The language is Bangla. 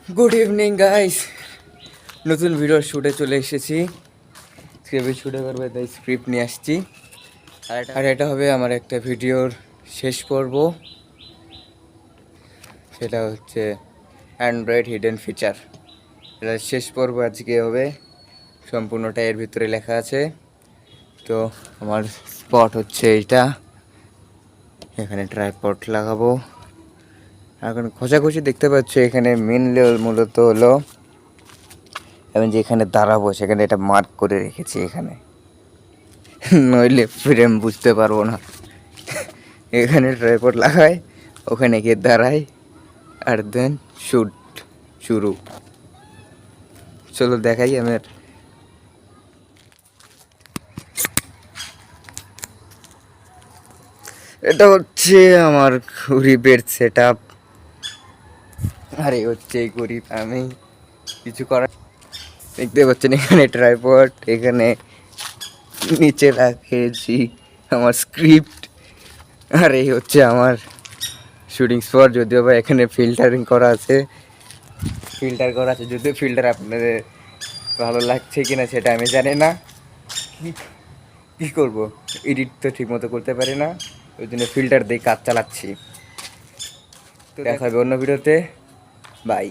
গুড ইভিনিং গাইস, নতুন ভিডিওর শ্যুটে চলে এসেছি। স্ক্রিপ্ট শ্যুটে করবে তাই স্ক্রিপ্ট নিয়ে আসছি। আর এটা হবে আমার একটা ভিডিওর শেষ পর্ব। সেটা হচ্ছে অ্যান্ড্রয়েড হিডেন ফিচার। এটা শেষ পর্ব আজকে হবে, সম্পূর্ণটা এর ভিতরে লেখা আছে। তো আমার স্পট হচ্ছে এইটা, এখানে ট্রাইপড লাগাবো। এখন খোঁজাখুঁজি দেখতে পাচ্ছ, এখানে মেনলি মূলত হলো আমি যেখানে দাঁড়াবো সেখানে এটা মার্ক করে রেখেছি এখানে, নইলে ফ্রেম বুঝতে পারবো না। এখানে ট্রাইপড লাগাই, ওখানে গিয়ে দাঁড়াই, আর দেন শুট শুরু। চলো দেখাই আমার। এটা হচ্ছে আমার গরিবের সেট আপ। আর এই হচ্ছে এই গরিব আমি, কিছু করার। দেখতে পাচ্ছেন এখানে ট্রাইপড, এখানে নিচে রাখেছি আমার স্ক্রিপ্ট। আর এই হচ্ছে আমার শুটিং স্পট। যদিও বা এখানে ফিল্টারিং করা আছে, যদিও ফিল্টার আপনাদের ভালো লাগছে কিনা সেটা আমি জানি না। কি করব, এডিট তো ঠিক মতো করতে পারি না, ওই জন্য ফিল্টার দিয়ে কাজ চালাচ্ছি। তো দেখা হবে অন্য ভিডিওতে, বাই।